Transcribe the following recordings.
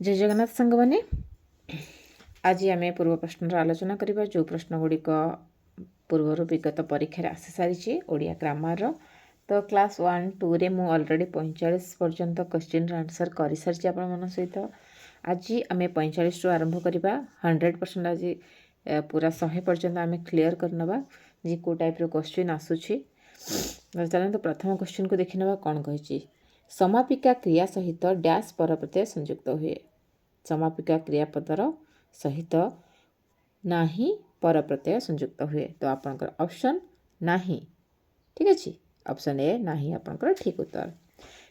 जय जगन्नाथ सांग मैंने आज आम पूर्व प्रश्न आलोचना करवा जो प्रश्न गुड़िक पूर्वर विगत परीक्षा आसी सारी ओडिया ग्रामर तो क्लास 1 2 रे मु ऑलरेडी 45 पर्यंत क्वेश्चन आंसर कर सारी आपण सहित आज आम 45 आरंभ करवा 100% आज पूरा 100 पर्यंत आम क्लीयर करनवा जी को टाइप क्वेश्चन आसूची। चलते प्रथम क्वेश्चन को देखी ना कौन कही समापिका क्रिया सहित डैश पर प्रत्यय संयुक्त हुए। समापिका क्रियापदर सहित नाही पर प्रत्यय संयुक्त हुए तो आपंकर ऑप्शन नाही ठीक अच्छे ऑप्शन ए नाही आपंकर ठीक उत्तर।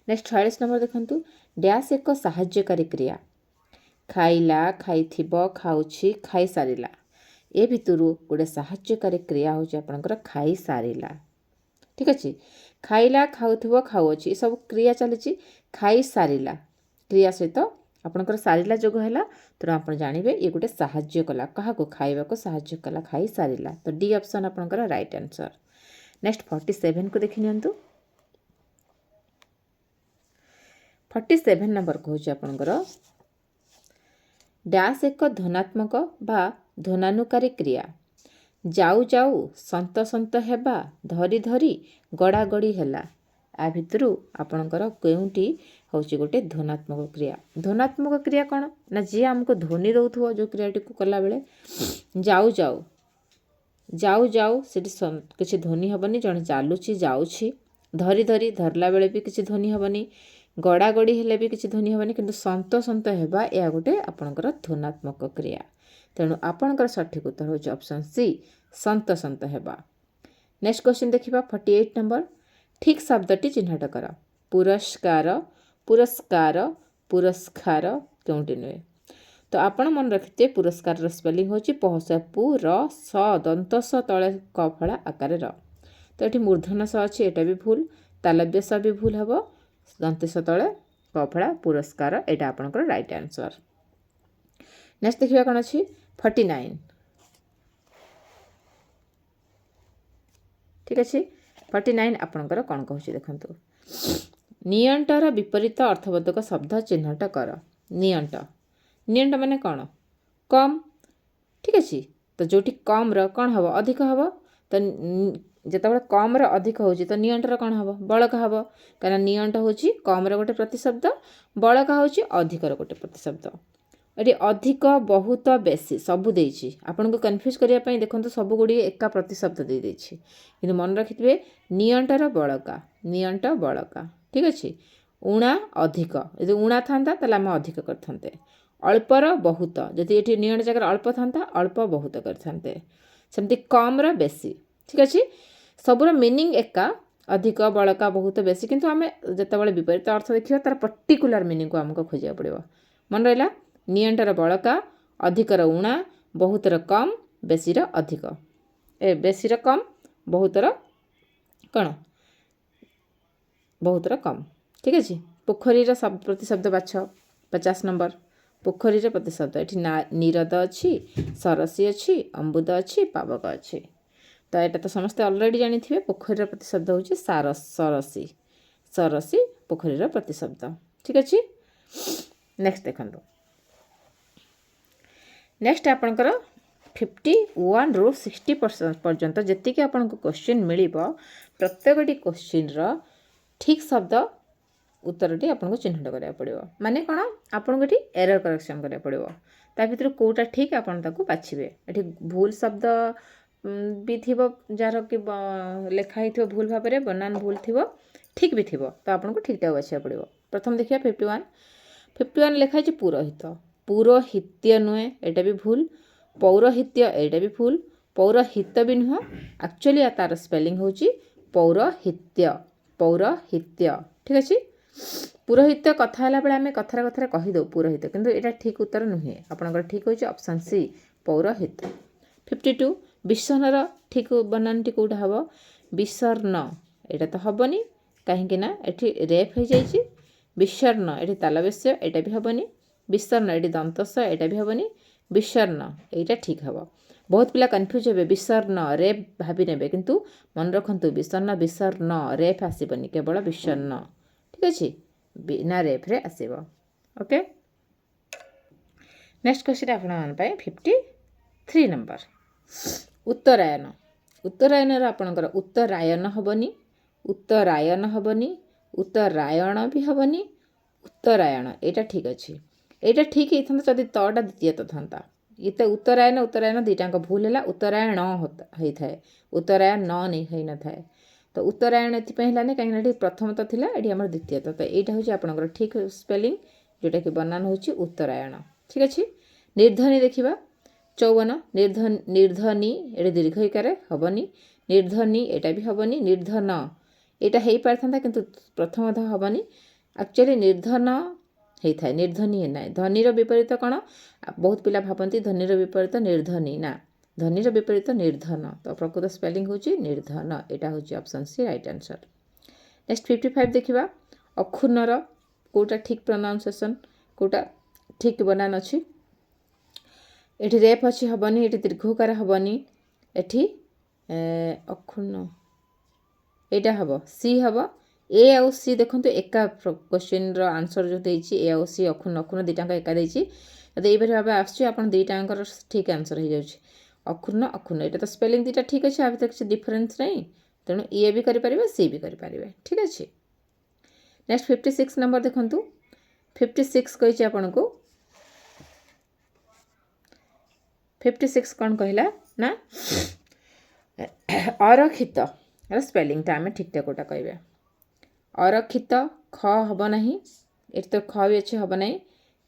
नेक्स्ट 46 नंबर देखंतु डैश एक सहाय्यकारी क्रिया खाइला खाइथिबो खाउछि खाई सारिला ए भितरु गोटे सहाय्यकारी क्रिया होछि आपंकर खाई सारिला ठीक अच्छे खाइला खाउथिबो खाउछि सब क्रिया चली खाई सारिला क्रिया सहित आपणकर सारिला जोग है तो आप जानवे ये गोटे साहाय्य कला क्या खाइबा को साहाय्य कला खाई सारिला तो डी ऑप्शन आपणकर राइट आंसर। नेक्स्ट 47 को देखि नियंतु 47 नंबर कहूँ आपणकर डैश एक धनात्मक बा धनानुकारी क्रिया जाऊ जाऊ सन्त सन्त हेबा धरी धरी गड़ा गड़ी हैला आ भितरु आपणकर केउंटी होची गोटे धनात्मक क्रिया कौन ना जी आमको ध्वनि दौथुव जो क्रियाटी को कला बेले जाऊ जाऊ जाऊ जाऊ से किसी ध्वनि हेबनी जड़े चलुची जाऊँगी धरी धरी धरला बेले भी किसी ध्वनि हेबनी गड़ा गड़ी हेले भी किसी ध्वनि हेबनी किंतु सन्त सन्त हेबा या गोटे आपणकर धनात्मक क्रिया तेणु आपणकर सठिक उत्तर होची ऑप्शन सी सन्त सन्त हेबा। नेक्स्ट क्वेश्चन देखिबा 48 नंबर ठीक शब्दटी चिन्हट कर पुरस्कार पुरस्कार पुरस्कार केउंटी नुहे तो आपण मन रखिथे पुरस्कार स्पेलिंग होची पहस पुर स दंत स तले क फला आकार र तो ये मूर्धन स अच्छी एटा भी भूल तालव्य स भी भूल हम दंत स तले क फला पुरस्कार एटा आपणकर राइट आंसर। नेक्स्ट देखिबा कोन अछि 49 ठीक अच्छे 49 आपणकर कौन कहूँ देखंतु नियंटर विपरीत अर्थबोधक शब्द चिन्हट कर नियंट नियंट माने कौन कम ठीक अच्छे तो जोटी कम रो कौन हम अधिक हम तो जिते कम रो अधिक हो तो नियंटर कौन हम बड़का हम कहीं नियंट हूँ कम रो गोटे प्रतिशब्द बड़का हूँ अधिक रो गोटे प्रतिशब्द ये अधिक बहुत बेसी सबू देछि आपन को कन्फ्यूज करने देखो सब गुड़ी एका प्रतिशब्द दे देछि किंतु मन रखिथे नियंटर बड़का ठीक अच्छे उणा अधिक यदि उणा था आम अधिक करते अल्पर बहुत जदि ये नियंट जगह अल्प था अल्प बहुत करते सेमती कम रो बेसी ठीक अच्छे सबूर मीनिंग एका अधिक बड़का बहुत बेसी किंतु आम जितेबाला विपरीत अर्थ देखिए तार पर्टिकुलर मीनिंग को आमको खोजा पड़ो मन रहा नियंटर बड़का अधिकर उणा बहुतर कम बेसीर अधिक बेसीर कम बहुतर कौन बहुतर कम ठीक अच्छे पोखरी प्रतिशब्द बाछ 50 नंबर पोखरी प्रतिशब्द ये नीरद अच्छी सरसी अच्छी अम्बुद अच्छी पावक अच्छी तो यहाँ तो समस्ते अलरेडी जानी थे पोखरी प्रतिशब्द हूँ सरसी सरसी पोखरी प्रतिशब्द ठीक अच्छे। नेक्स्ट देखो नेक्स्ट आपणकर 51 रु 60% पर्यंत जी आपन को क्वेश्चन मिल प्रत्येकटी क्वेश्चन ठीक शब्द उत्तरटी आपको चिन्हट करा पड़ो माने कौन आपको ये एरर करेक्शन करा पड़ो ता भीतर कोटा ठीक आपन ताको बाछिबे एठी भूल शब्द भी थी जार कि लिखाई थो भूल भाव में बनान भूल थी ठीक भी थी तो आपको ठीकटा बाछा पड़ो। प्रथम देखिए 51 लिखाई पुरोहित पुरोहित्य नुहे एटा भी भूल पौरोहित्य एटा भी भूल पौरोहित भी नुह एक्चुअली तार स्पेलिंग होची पौरोहित्य पौरोहित्य ठीक अच्छे पुरोहित कथा बेले आम कथार कथार कहीदे पुरोहित किंतु यहाँ ठीक उत्तर नुहे आपंकर ठीक होची ऑप्शन सी पौरोहित। 52 विसर्णर ठीक बनानटी कौटा हम विसर्ण यहाँ तो हेनी कहीं ये रेफ हो जाइए विसर्ण ये तालवेश्य यहाँ भी हेनी विसर्ण ये दंतस यहाँ भी हेनी विसर्ण यहाँ ठीक हम बहुत पिला कन्फ्यूज हे विसर्ण रेफ भावी ने किंतु मन रखु विसर्ण रेफ आसबनी केवल विसर्ण ठीक अच्छे बिना रेफ्रे आसब ओके। नेक्स्ट क्वेश्चन आपन 53 नंबर उत्तरायण उत्तरायण आपणकर उत्तरायण हेनी उत्तरायण हेनी उत्तरायण भी हेनी उत्तरायण यहाँ ठीक अच्छे यहाँ ठीक होता जदि तटा द्वितीय तो था ये उत्तरायण उत्तरायण दुईटाक भूल है उत्तरायण होता है उत्तरायण नहीं होना थाए तो उत्तरायण ये कहीं प्रथम तो थी ये आम द्वितीय तो यहाँ हूँ आपंकर ठीक स्पेलिंग जोटा कि बनान हूँ उत्तरायण ठीक अच्छे निर्धनी देखा 54 निर्धनी ये दीर्घ इकार हेनी निर्धनी यहाँ भी हेनी निर्धन यहाँ हो पारि था कि प्रथम हेनी एक्चुअली निर्धन होता है निर्धनी है ना धनीर विपरीत कौन बहुत पिला भावती धनीर विपरीत निर्धनी ना धनीर विपरीत निर्धन तो प्रकृत स्पेलिंग हूँ निर्धन यहाँ हूँ option C right answer next 55 देखा अक्षुण्णर कोटा ठीक प्रोनाउंसिएशन कोटा ठीक बनान अच्छी ये रेप अच्छी हेनी ये दीर्घकार हेनी ये अक्षुण्ण यहाँ हम सी हम ए आउ सी देखो एका क्वेश्चन आंसर जो देती ए आउ सी अक्षुण्ण अक्षुण्ण दुईटाक एका देती यदि भाव आसान दुईटाकर ठीक आंसर हो जाए अक्षुण्ण अक्षुण्ण यहाँ तो स्पेलिंग दुईटा ठीक अच्छे आ किसी डिफरेन्स नहीं तेणु ए भी करेंगे सी भी करेंगे ठीक अच्छे नेक्स्ट 56 नंबर देखु 56 कही आपन को 56 कौन कहला ना अरक्षित स्पेलिंग आम ठीक ठाक कोटा कह अरक्षित ख हम ना ये तो ख भी अच्छे हम ना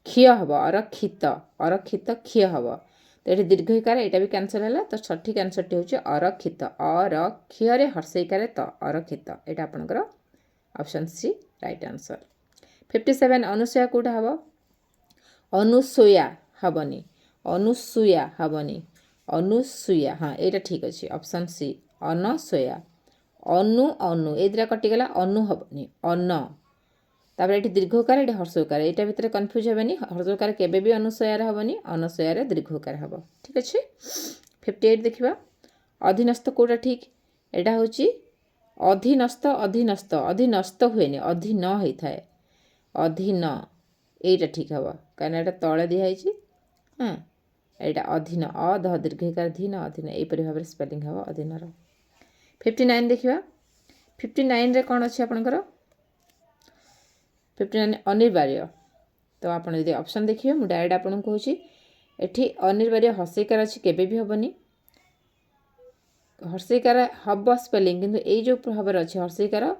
क्षीय हम अरक्षित अरक्षित क्षीय हम तो ये दीर्घकार यहाँ भी कैंसल है तो सठिक आंसर टी हूँ अरक्षित अरक्षीय हर्षईकार तो अरक्षित यहाँ आपंकर ऑप्शन सी राइट आंसर 57 अनुसूया कौटा हम अनुसूया हेनी अनुसूया हेनी अनुसूया हाँ यहाँ ठीक अच्छे ऑप्शन सी अनसूया अनु अनु ये दुटा कटिगला अनु हेनी अन्न तापर ये दीर्घकार ये हर्षकार यहाँ भितर कन्फ्यूज हेनी हर्षकार केबे भी अनुसूयार हेनी अनसूयार दीर्घकार हम ठीक अच्छे 58 देखा अधीनस्थ कौटा ठीक यहाँ हूँ अधीनस्थ अधीनस्थ अधीनस्थ हुए अधीन होता है अधीन यहाँ ठीक हम कहीं यहाँ तले दिखाई हाँ यहाँ अधीन अध दीर्घकार धीन अधीन यहीपरि भाव में स्पेलिंग हम अधीनर 59 देखा 59 रे कौन अच्छे आपंकर 59 अनिवार्य तो आप ऑप्शन देखिए मुझे डायरेक्ट आपको कहूँ ये अनिवार्य हर्षईकार अच्छी केबे भी हेनी हर्षईकार हम स्पेलिंग किंतु ये जो भाव अच्छे हर्षईकार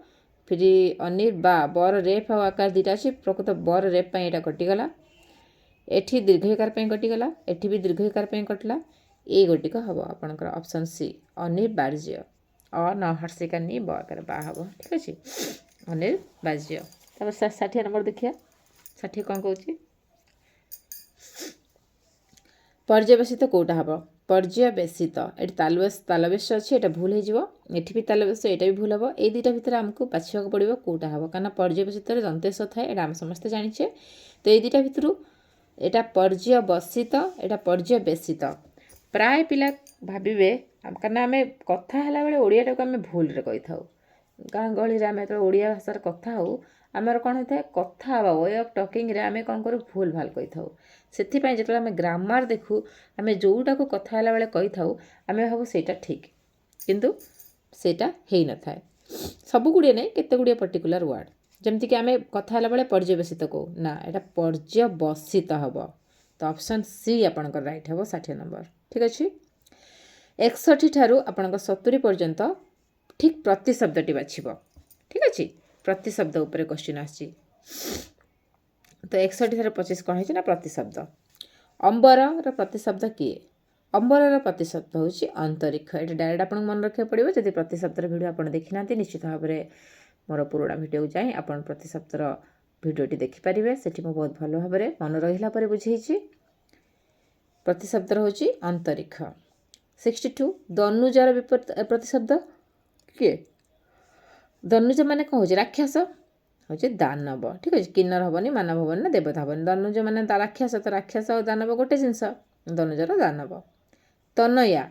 फिर बर रेफ आकार दुटा अच्छे प्रकृत बर रेफ यहाँ कटिगला एठी दीर्घकार कटिगला एठी भी दीर्घकार कटला ये गोटिक हम आपंकर ऑप्शन सी अनिवार्य न हर्षईकार नहीं बकार बा हम ठीक अच्छे अनिवार्य 60 नंबर देखिए 60 कौन कौन पर्यवेसित कौटा हम पर्यवेसित ये तालवेश अच्छे ये भूल हो भी तालवेश यहाँ भी भूल हम ये दुटा भितर आमको बाछा पड़ो कौटा हम कहीं पर्यवेसित दंतेश थाए यहाँ आम समस्ते जाचे तो ये दुटा भितर यहाँ पर्यवसित यहाँ पर्यवेसित प्राय पिला भावे कारण आम कथा बेले ओडियाटा को आम भूल कही था गाँ गहली आम जो ओडिया भाषार कथा हो आमर कौन होता है कथा वे अफ टॉकिंग आम कौन करूँ भूल भाल कही था से जो आम ग्रामर देखू आम जोटा को कथा बेले कही था आम भाव से ठीक किंतु सेटा हो न था सब गुड़े नहीं केते गुड़े पर्टिकुलर वर्ड जमती कि आम कथा बेले पर्यवेसित कौ ना यहाँ पर्यवसित हम तो ऑप्शन सी आपंकर राइट हम 60 नंबर ठीक अच्छे 61 ठारू आपंकर 70 पर्यंत ठीक प्रतिशब्दटी बाछिब ठीक अच्छे प्रतिशब्द उपर क्वेश्चन आसी तो 61 ठारू 25 कौन है प्रतिशब्द अंबर प्रतिशब्द किए अंबर प्रतिशब्द हूँ अंतरिक्ष ये डायरेक्ट आप मन रखा पड़ो जब प्रतिशब्दर भिडियो आप देखी ना निश्चित भाव में मोर पुराणा भिडियो जाए आप प्रतिशब्दर भिडियोटी देखिपारे से बहुत भल भाव में मन रहा बुझे प्रतिशब्दर हूँ अंतरिक्ष 62 दनुजार विपरीत प्रतिशब्द किए दनुज माने कौन हो राक्षस हूँ दानव ठीक अच्छे किन्नर हेनी मानव हेनी ना देवता हेनी दनुज माने राक्षस तो राक्षस और दानव गोटे जिनस दनुजर दानव तनया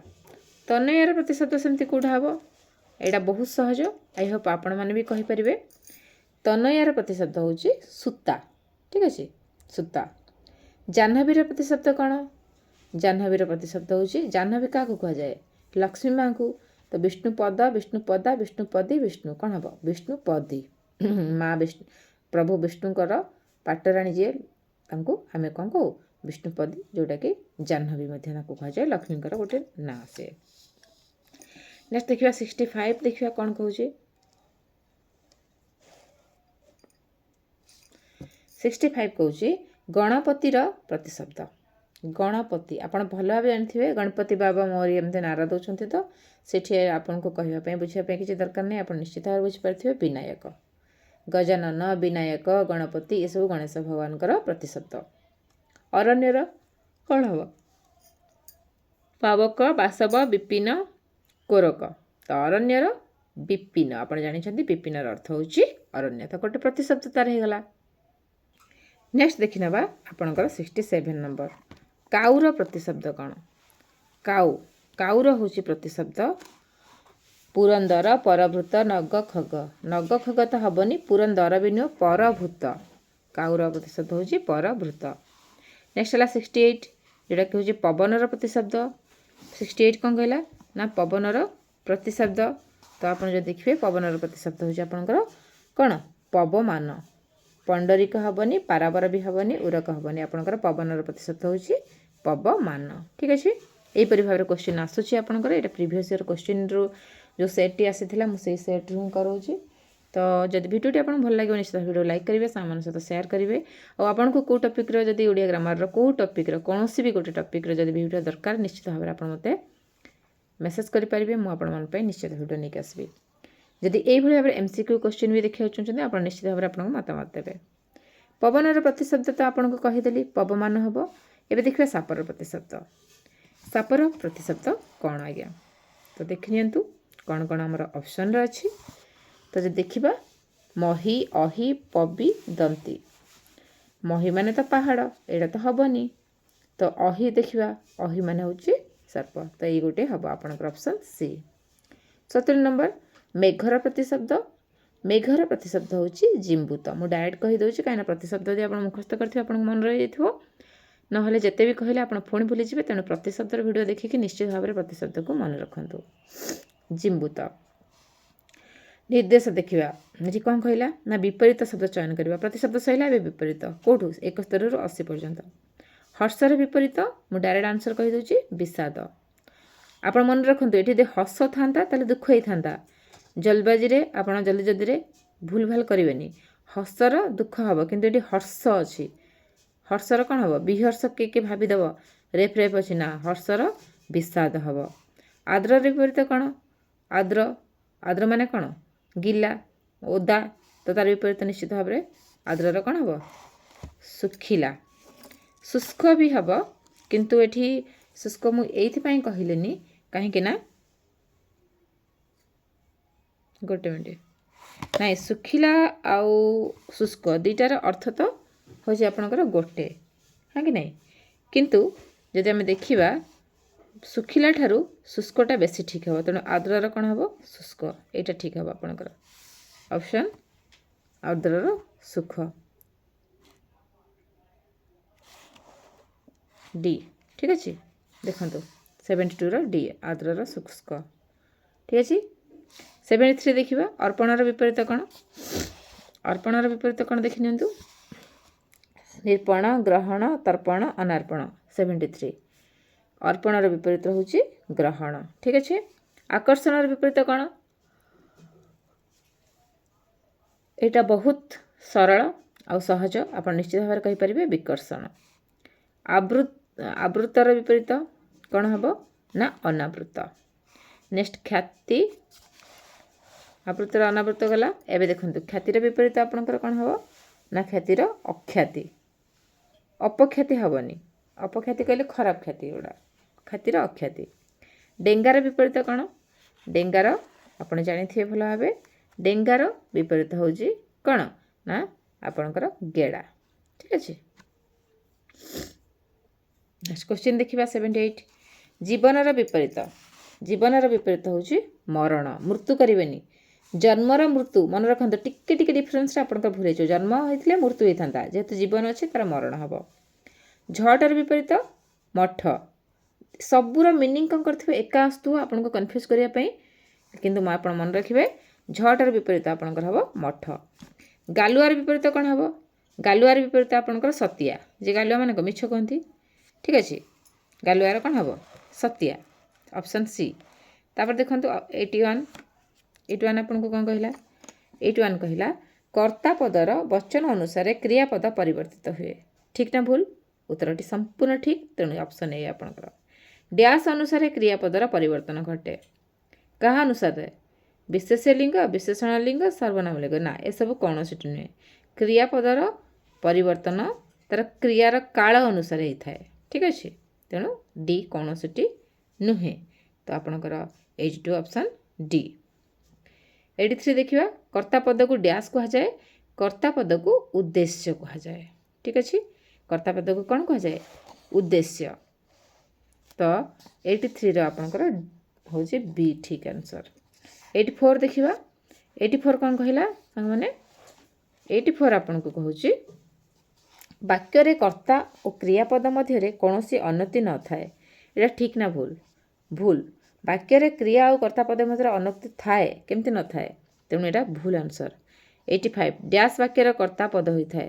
तनयार प्रतिशब्द सेमती कौटा हम यहाँ बहुत सहज आई होप आपण मैंने भी कहींपारे तनयार प्रतिशब्द हूँ सूता ठीक अच्छे सूता जाह्नवीर प्रतिशब्द कौन जाह्नवीर प्रतिशब्द होची जाह्नवी क्या कहुए लक्ष्मी माँ को तो विष्णुपद विष्णुपदा विष्णुपदी विष्णु कौन हम विष्णुपदी माँ विष्णु प्रभु विष्णुकर पाटराणी जी आम कौन कहू विष्णुपदी जोटा कि जाह्नवी कहुए लक्ष्मीकर गोटे ना से नेक्स्ट देखिए 65 देखिए कौन कहूँ 65 कहूँ गणपतिर प्रतिशब्द गणपति आपण भल भाव जानते गणपति बाबा मोरी एमती नारा दौरान तो सेठी आपन को कहवाई बुझापी किसी दरकार नहीं आप निश्चित भाव बुझीपारे विनायक गजानन विनायक गणपति ये सब गणेश भगवान प्रतिशब्द अरण्यर कौन हम पावक बासव विपिन कोरक तो अरण्यर विपिन आप जानते विपिन अर्थ हूँ अरण्य तो गोटे प्रतिशब्द तार होगला नेक्स्ट देखि नबा आपणकर 67 नंबर काउर प्रतिशब्द कौन काउ काउर हूँ प्रतिशब्द पुरंदर परभूत नग खग तो हेनी पुरंदर भी नुह परभूत काउर प्रतिशब्द हूँ परभूत नेक्स्ट है 68 जोटा कि हूँ पवनर प्रतिशब्द 68 कौन कहला ना पवनर प्रतिशब्द तो आप जो देखिए पवनर प्रतिशब्द हूँ आपंकर कौन पवमान पंडरिक हेनी पाराबर भी हेनी उरक हेनी आपंकर पवनर प्रतिशब्द हूँ पवमान ठीक अच्छे यहीपरि भाव में क्वेश्चन आसूँ आपंकर ये प्रीवियस ईयर क्वेश्चन रू जो सेट्टी आसी मुझे सेट्रु ही करोची तो जब भिडियोटी आपको भल लगे निश्चित भिडियो लाइक करेंगे सामान सहित सेयार करेंगे और आपको कौ टपिक्र जब ओडिया ग्रामर कौ टपिक्र कौन भी गोटे टपिक्र जब भिडियो दरकार निश्चित भाव में आप मत मेसेज करेंगे मुझे निश्चित भिडियो नहीं आसबि जदि यही भाव में MCQ क्वेश्चन भी देखा चाहते आप निश्चित भाव में आपको मतामत देवे पवनर प्रतिशब्द तो आपको कहीदेली पवमान हम एवं देखिए सापर प्रतिशब्द कौन आज्ञा तो देखि कौन कौन आमर ऑप्शन अच्छी तो जब देखा मही अहि पबी दंती मही माने तो पहाड़ एटा तो हेनी तो अहि देखा अहि माने हूँ सर्प तो ये गोटे हम आपंकर ऑप्शन सी 70 नंबर मेघर प्रतिशब्द हूँ जिम्बुत मुझे डायरेक्ट कहीदे कहीं प्रतिशब्द यदि आप मुखस्त कर मन रही ना जिते भी कहले आप पुणी भूलीजे तेणु प्रतिशब्द भिडियो देखिए निश्चित भाव में प्रतिशब्द को मन रखु जिम्बुत निर्देश देखा ये कौन कहला ना विपरीत शब्द चयन करवा प्रतिशब्द सैला ए विपरीत कौटू 71 ରୁ 80 पर्यंत हर्षर विपरीत मुझे डायरेक्ट आंसर कहीदे विषाद आप मन रखु ये हस था दुख होता जल्दबाजी रे आप जल्दी जल्दी भूल भाल करेंगे हसर दुख हम किंतु ये हर्ष अच्छी हर्षर कौन हम विहर्ष किए भावीदेव रेफ रेफ अच्छी ना हर्षर विषाद हम आद्र विपरीत कौन आद्र आद्र माने कौन गिला ओदा तो तार विपरीत निश्चित भाव में आद्रर कौन हम सुखिला शुष्क भी हम किंतु एठी शुष्क मुझे कहलेनी कहीं गोटे मिनट ना सुखिला आउ शुष्क दुईटार अर्थ तो हूँ आपणकर गोटे हाँ कि नहीं किंतु जदि आम देखा सुखिला ठारू शुष्कटा बेसी ठीक हे तेणु आर्द्रर कौन हम शुष्क यहाँ ठीक हे आपणकर ऑप्शन आर्द्रर सुख डी ठीक अच्छे देखो 72 डी आर्द्रर शुष्क ठीक अच्छे 73 देखा अर्पणर विपरीत कौन अर्पणर विपरीत कौन देखि नियंतु निर्पण ग्रहण तर्पण अनार्पण 73 अर्पणर विपरीत हूँ ग्रहण ठीक अच्छे आकर्षणर विपरीत कौन यहाँ बहुत सरल आ सहज आप निश्चित भाव में कहींपारे विकर्षण आवृत्तर विपरीत कौन हम ना अनावृत नेक्स्ट ख्याति आवृत्तर अनावृत गला एवं देखो ख्यातिर विपरीत आपंकर कौन हम ना ख्यातिर अख्याति अपख्याति हेनी अपख्याति कहले खराब ख्याति गुड़ा ख्यातिर अख्याति डेंगार विपरीत कौन डेंगार आप जानी भल भाव डेंगार विपरीत हूँ कौन ना आपणकर गेड़ा ठीक अच्छे नेक्स्ट क्वेश्चन देखा 78 जीवनर विपरीत हूँ मरण मृत्यु करें जन्मर मृत्यु मन रखु टिके डिफरेन्स आपंकर भूल जन्म होते मृत्यु होता जेहेतु जीवन अच्छे तार मरण हम झटार विपरीत मठ सबूर मिनिंग कौन कर एका आसुव आपको कन्फ्यूज करने किंतु आप मन रखिए झटार विपरीत आपंकर हम मठ गालुआर विपरीत कौन हम गालुआर विपरीत आपंकर सतिया जे गालुआ मान मिछ कहती ठीक अच्छे गालुआर कौन हम सतिया ऑप्शन सी तापर देखो 81 आपको कौन कहला 81 कहला कर्ता पदर वचन अनुसार क्रियापद परिवर्तित हुए ठीक ना भूल उत्तरटी संपूर्ण ठीक तेणु ऑप्शन ए आपंकर डैश अनुसार क्रियापदर परिवर्तन घटे क्या अनुसार विशेष्य लिंग विशेषण लिंग सर्वनाम लिंग ना ये सब कौन सी नुहे क्रियापदर परिवर्तन तार क्रियार काल अनुसार होता है ठीक अच्छे तेणु डी कौन सी नुहे तो आपणकर 82 ऑप्शन डी 83 देखिए कर्ता पद को डैश कहुए कर्ता पद को उद्देश्य कहुए ठीक अच्छे कर्ता पद को कौन कहुए उद्देश्य तो 83 आपणकर हूँ बी ठीक आंसर 84 देखिए 84 कौन कहला मैंने 84 आपन को कहूँ वाक्य कर्ता और क्रियापद मध्य कौन सी अनति न थाए ये ठीक ना भूल भूल वाक्य क्रिया और कर्तापद मध्य अनति थाए केमती न थाए तेणु यहाँ भूल आंसर 85 डैश वाक्यर कर्ता पद होता है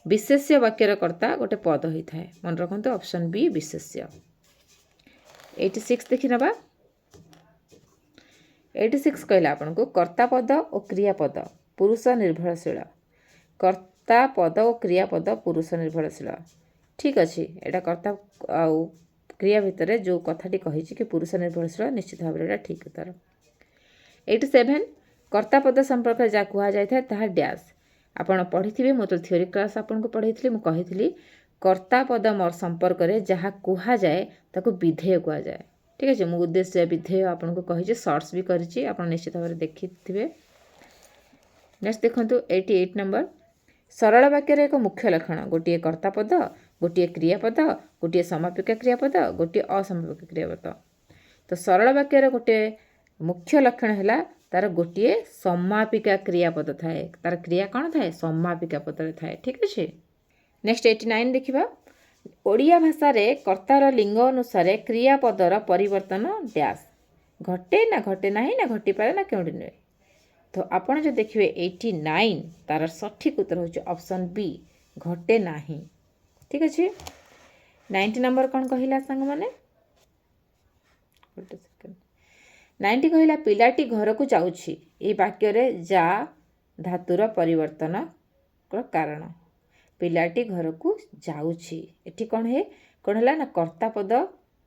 विशेष्य वाक्यर कर्ता गोटे पद होता है मन रखते ऑप्शन बी विशेष्य 86 देखी ना 86 कहला आपन को कर्तापद और क्रियापद पुरुष निर्भरशील कर्ता पद और क्रियापद पुरुष निर्भरशील ठीक अच्छे यहाँ कर्ता आउ क्रिया भितर जो कथाटी कही कि पुरुष निर्भरशील निश्चित भाव में ठीक उत्तर 87 कर्तापद संपर्क जहाँ कहुए डैश आपड़ पढ़ी थे मुझे थ्योरी क्लास आपको पढ़ी मुझे कर्तापद मोर संपर्क में जहाँ कहुए ताको विधेय कहुए ठीक है मुझे उद्देश्य विधेय आपको कही सर्ट्स भी करी आप निश्चित भाव देखी थे नेक्स्ट देखो 88 नंबर सरल वाक्यर एक मुख्य लक्षण गोटे कर्तापद गोटे क्रियापद गोटे समापिका क्रियापद गोटे असमापिका क्रियापद तो सरल वाक्यर गोटे मुख्य लक्षण है तार गोटे समापिका क्रियापद थाए तार क्रिया कौन थाए समापिका पदर थाए ठीक अच्छे नेक्स्ट 89 देखिबा ओडिया भाषा रे कर्तार लिंग अनुसार क्रियापदर परिवर्तन डैश घटे ना घटी पारे ना क्यों नुहे तो आपड़ जो देखिए 89 तार सठिक उत्तर हो ऑप्शन बी घटे नाही ठीक अच्छे 90 नंबर कौन कहला सांग माने 90 कहला पिलाटी घर को जाऊँगी ये वाक्य रे जा धातुर परिवर्तन कारण पिलाटी घर को जाऊँगी एठी कौन है ना कर्तापद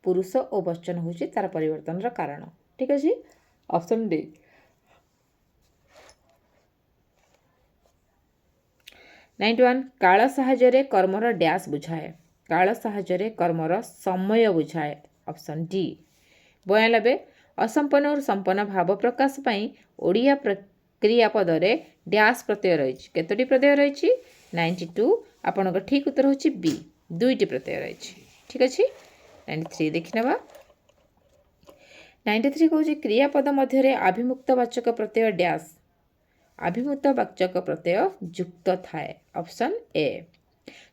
पुरुष और वचन हूँ तार परिवर्तन कारण ठीक अच्छे ऑप्शन डी 91 काल साहाय्य कर्मर डैश बुझाए काल साहाय्य कर्मर समय बुझाए ऑप्शन डी 92 असंपन्न और संपन्न भाव प्रकाश पाई ओडिया क्रियापद डैश प्रत्यय रही केतोटी प्रत्यय रही 92 आपन ठीक उत्तर होची बी दुईटी प्रत्यय रही ठीक अच्छे 93 देखी ना 93 कहूँ क्रियापद मध्य अभिमुक्तवाचक प्रत्यय डैश अभिमुक्तवाचक प्रत्यय युक्त थाए ऑप्शन ए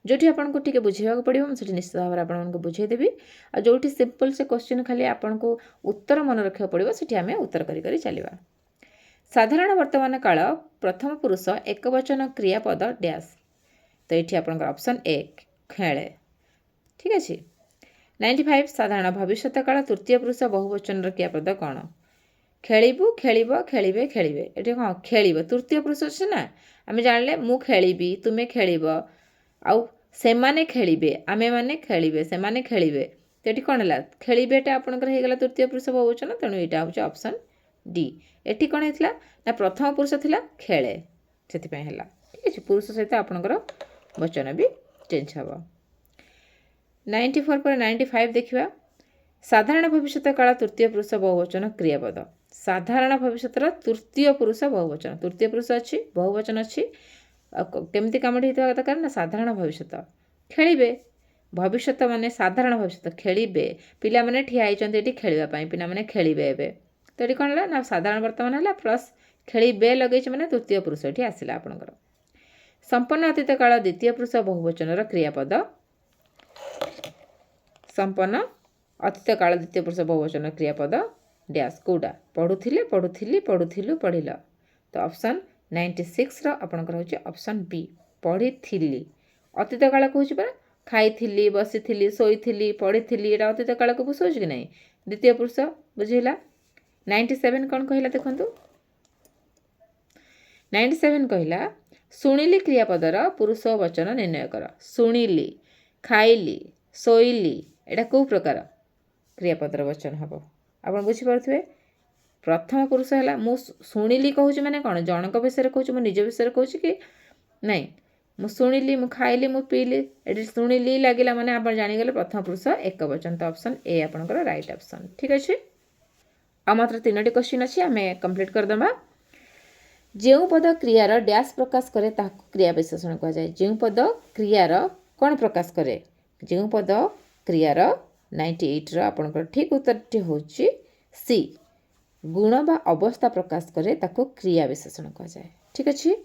जोटी आपको टी बुझेगा पड़ो मुझे निश्चित भाव में आपको बुझेदेवी और जो सिंपल से क्वेश्चन खाली आपको उत्तर मन रखा पड़ो से आम उत्तर करी चलवा साधारण वर्तमान काल प्रथम पुरुष एक वचन क्रियापद डैश तो ये आप ऑप्शन ए खेले ठीक अच्छे 95 साधारण भविष्यत काल तृतीय पुरुष बहुवचन क्रियापद कौन खेलू खेल खेलिए खेलिए ये कौन खेल तृतीय पुरुष अच्छे ना आम जाने मु खेली तुम्हें खेल आउ से माने खेलिए आमे माने खेलिए से माने खेलिए तो ये कौन है खेलिएटा आपंकर होगा तृतीय पुरुष बहुवचन तेणु यहाँ हूँ ऑप्शन डी एटी कौन होता ना प्रथम पुरुष थिला खेले से ठीक है पुरुष सहित आपंकर वचन भी चेंज हम 94 पर 95 देखा साधारण भविष्यत काल तृतीय पुरुष बहुवचन क्रियापद साधारण भविष्यत तृतीय पुरुष बहुवचन तृतीय पुरुष अच्छी बहुवचन अच्छी केमती कमटी होता दरकार ना साधारण भविष्यत खेलिए भविष्यत माने साधारण भविष्यत खेलिए पिला माने ठिया होती खेलवाई पिला माने खेलिए एवं तो ये कौन है ना साधारण वर्तमान है प्लस खेलिए लगे मैंने तृतीय पुरुष ये आसला आपंकर संपन्न अतीत काल द्वितीय पुरुष बहुवचन क्रियापद संपन्न अतीत काल द्वितीय पुरुष बहुवचन क्रियापद डैश कौटा पढ़ुथिले पढ़ुथिली पढ़ुथिलु पढ़िल तो ऑप्शन 96 आपणकर होची ऑप्शन बी पढ़ी अतीत काल कहूँ परा खाई बसी शोई पढ़ी एटा अतीत काल को बुझाऊँ कि नहीं द्वितीय पुरुष बुझेगा 97 कौन कहला देखु 97 कहला शुणिली क्रियापदर पुरुष वचन निर्णय कर शुणिली खाइली शोइली एटा कौ प्रकार क्रियापदर वचन हम आप बुझीपे प्रथम पुरुष है मु शुणिली कहूँ मैंने कौन जनक विषय कहूँ निज विषय कहूँ कि नहीं मु शुणिली मु खाइली मु पीली ये शुणिली लगे मैंने आप जानीगले प्रथम पुरुष एक वचन तो ऑप्शन ए आपंकर राइट ऑप्शन ठीक अच्छे आ मात्र 3टी क्वेश्चन अच्छी आम कंप्लीट करदे जो पद क्रियार डैश प्रकाश करे ताकू क्रिया विशेषण कहुए जो पद क्रियार कौन प्रकाश करे जो पद क्रियार 98 आपंकर ठीक उत्तरटी हूँ सी गुण बा अवस्था प्रकाश करे ताकू क्रिया विशेषण कहुए ठीक अच्छे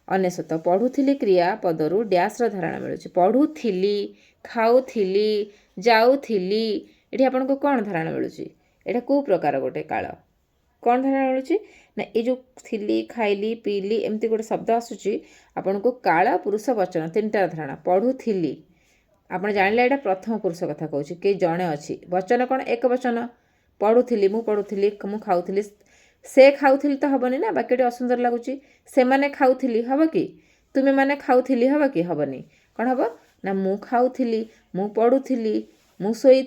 99 पढ़ुली क्रिया पदरू डैश धारणा मिलूँ पढ़ुली खाऊली जाऊली ये आपन को कौन धारणा मिलूँ यहाँ कौ प्रकार गोटे काल कौन धारणा मिलूँ ना ये जो थिली खाइली पीली एमती गोटे शब्द आसूची आपन को काल पुरुष वचन 3टा धारणा पढ़ुली आप जानिले यहाँ प्रथम पुरुष कथा कहूँ कि जड़े अच्छी वचन कौन एक वचन पढ़ुली मु खाऊली से खाऊली तो हेनी ना बाक्यटी असुंदर लगुच से मैंने खाऊली हम कि तुम्हें मैंने खाऊली हम कि हेनी कौन हम ना मु खाऊली मु पढ़ुली मु शोई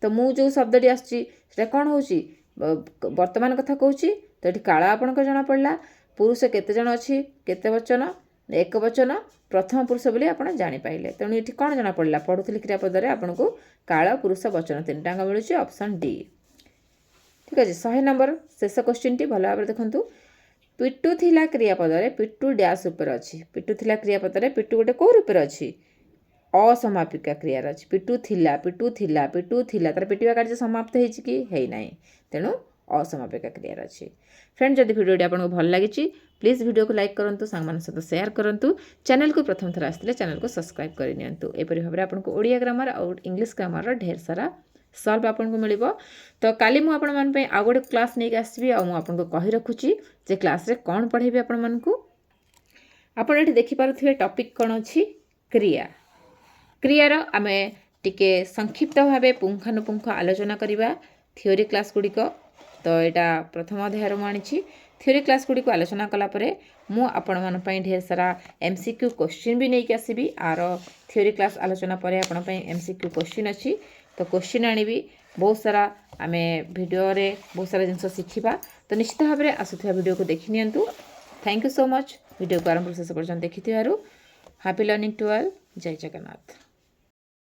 तो मु जो शब्दटी आसटा कौन हो वर्तमान कथा कहूँ तो ये काल आपण को जना पड़ा पुरुष केते जन अच्छी केते वचन एक वचन प्रथम पुरुष बोली आप जापारे तेणु ये कौन जना पड़ा पढ़ुली क्रियापद आपन को काल पुरुष वचन 3टाक मिलूँ ऑप्शन डी ठीक अच्छे 100 नंबर शेष क्वेश्चन टी भल भाव देखूँ पिटू थिला क्रियापद पिटू डैश उपर अच्छी पिटू थिला क्रियापद पिटू गोटे कौ रूप अच्छी असमापिका क्रियार अच्छी पिटू थिला तार पिटिया कार्य समाप्त होना तेणु असमापिका क्रियार अच्छी फ्रेंड जदि भिडियोटी आपको भल लगी प्लीज वीडियो को लाइक करूँ सांग सहित शेयर करूँ चैनल को प्रथम थर आसते चैनल को सब्सक्राइब करनी एपरी भाव में आपको ओडिया ग्रामर और इंग्लिश ग्रामर ढेर सारा सल्व आपको मिल तो काली मुझे आपण आउ गोटे क्लास नहीं आसबि आपको कही रखुची जे क्लास रे कौन पढ़ेबी आपण मानकु आपण एठी देखि पारुथिबे टॉपिक कौन अच्छी क्रिया क्रियार आमे टिके संक्षिप्त भावे पुंखानुपुंख आलोचना करिबा थ्योरी क्लास गुड़िक तो यहाँ प्रथम अध्याय आनी थ्योरी क्लास गुड़िक आलोचना कलापर मुझे ढेर सारा MCQ क्वेश्चन भी नहीं आसबि आर थ्योरी क्लास आलोचना पर आपण MCQ क्वेश्चन अच्छी तो क्वेश्चन आनी बहुत सारा आम भिडियो रे बहुत सारा जिन शिखा तो निश्चित भाव में आसुवा वीडियो को देखि नियंतु thank you so much video को आरंभ शेष पर्यटन देखि हैप्पी लर्निंग टू ऑल जय जगन्नाथ।